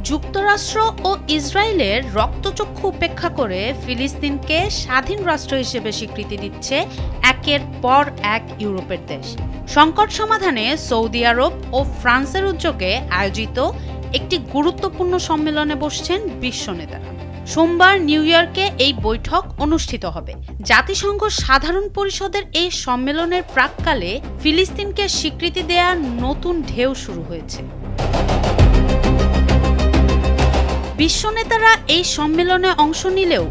যুক্তরাষ্ট্র ও ইসরায়েলের রক্তচক্ষু উপেক্ষা করে ফিলিস্তিনকে স্বাধীন রাষ্ট্র হিসেবে স্বীকৃতি দিচ্ছে একের পর এক ইউরোপের দেশ। সংকট সমাধানে সৌদি আরব ও ফ্রান্সের উদ্যোগে আয়োজিত একটি গুরুত্বপূর্ণ সম্মেলনে বসছেন বিশ্ব নেতারা। সোমবার নিউ ইয়র্কে এই বৈঠক অনুষ্ঠিত হবে। জাতিসংঘ সাধারণ পরিষদের এই সম্মেলনের প্রাক্কালে ফিলিস্তিনকে স্বীকৃতি দেওয়ার নতুন ঢেউ শুরু হয়েছে। বিশ্ব নেতারা এই সম্মেলনে অংশ নিলেও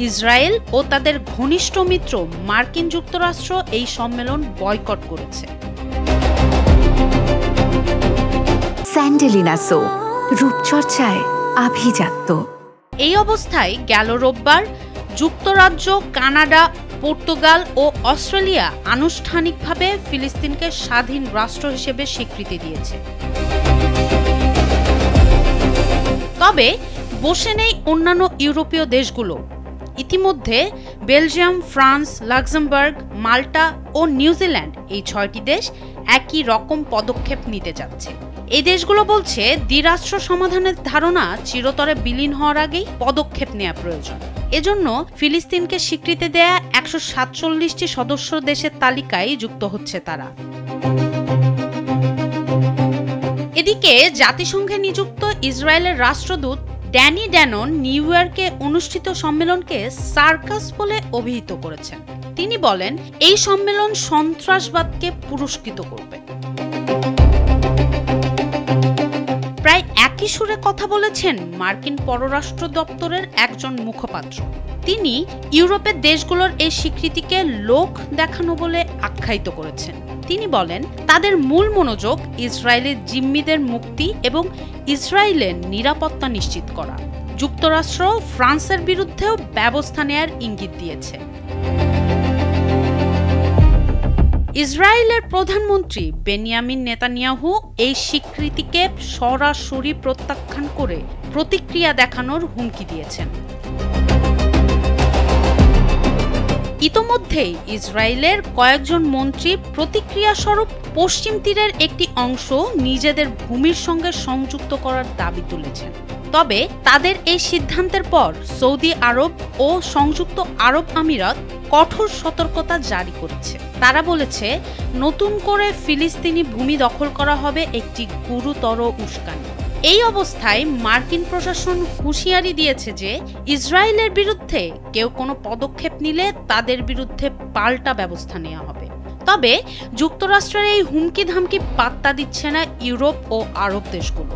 ইসরায়েল ও তাদের ঘনিষ্ঠ মিত্র মার্কিন যুক্তরাষ্ট্র এই সম্মেলন বয়কট করেছে। স্যান্ডেলিনা সো, রূপচর্চায় আভিজাত্য। এই অবস্থায় গেল রোববার যুক্তরাজ্য, কানাডা, পর্তুগাল ও অস্ট্রেলিয়া আনুষ্ঠানিকভাবে ফিলিস্তিনকে স্বাধীন রাষ্ট্র হিসেবে স্বীকৃতি দিয়েছে। তবে বসে নেই অন্যান্য ইউরোপীয় দেশগুলো। ইতিমধ্যে বেলজিয়াম, ফ্রান্স, লাক্সেমবার্গ, মাল্টা ও নিউজিল্যান্ড এই 6টি দেশ একই রকম পদক্ষেপ নিতে যাচ্ছে। এই দেশগুলো বলছে দ্বিরাষ্ট্র সমাধানের ধারণা চিরতরে বিলীন হওয়ার আগেই পদক্ষেপ নেওয়া প্রয়োজন। এজন্য ফিলিস্তিনকে স্বীকৃতি দেয়া 147টি সদস্য দেশের তালিকায় যুক্ত হচ্ছে তারা। এদিকে জাতিসংঘে নিযুক্ত ইসরায়েলের রাষ্ট্রদূত ড্যানি ড্যানন নিউ ইয়র্কে অনুষ্ঠিত সম্মেলনকে সার্কাস বলে অভিহিত করেছেন। তিনি বলেন, এই সম্মেলন সন্ত্রাসবাদকে পুরস্কৃত করবে। প্রায় একই সুরে কথা বলেছেন মার্কিন পররাষ্ট্র দপ্তরের একজন মুখপাত্র। তিনি ইউরোপের দেশগুলোর এই স্বীকৃতিকে লোক দেখানো বলে আখ্যায়িত করেছেন। তিনি বলেন, তাদের মূল মনোযোগ ইসরায়েলের জিম্মিদের মুক্তি এবং ইসরায়েলের নিরাপত্তা নিশ্চিত করা। যুক্তরাষ্ট্র ফ্রান্সের বিরুদ্ধেও ব্যবস্থা নেয়ার ইঙ্গিত দিয়েছে। ইসরায়েলের প্রধানমন্ত্রী বেনিয়ামিন নেতানিয়াহু এই স্বীকৃতিকে সরাসরি প্রত্যাখ্যান করে প্রতিক্রিয়া দেখানোর হুমকি দিয়েছেন। ইতোমধ্যেই ইসরায়েলের কয়েকজন মন্ত্রী প্রতিক্রিয়া স্বরূপ পশ্চিম তীরের একটি অংশ নিজেদের ভূমির সঙ্গে সংযুক্ত করার দাবি তুলেছেন। তবে তাদের এই সিদ্ধান্তের পর সৌদি আরব ও সংযুক্ত আরব আমিরাত কঠোর সতর্কতা জারি করেছে। তারা বলেছে, নতুন করে ফিলিস্তিনি ভূমি দখল করা হবে একটি গুরুতর উস্কানি। এই অবস্থায় মার্কিন প্রশাসন হুঁশিয়ারি দিয়েছে যে ইসরায়েলের বিরুদ্ধে কেউ কোনো পদক্ষেপ নিলে তাদের বিরুদ্ধে পাল্টা ব্যবস্থা নেওয়া হবে। তবে যুক্তরাষ্ট্রের এই হুমকি ধামকি পাত্তা দিচ্ছে না ইউরোপ ও আরব দেশগুলো।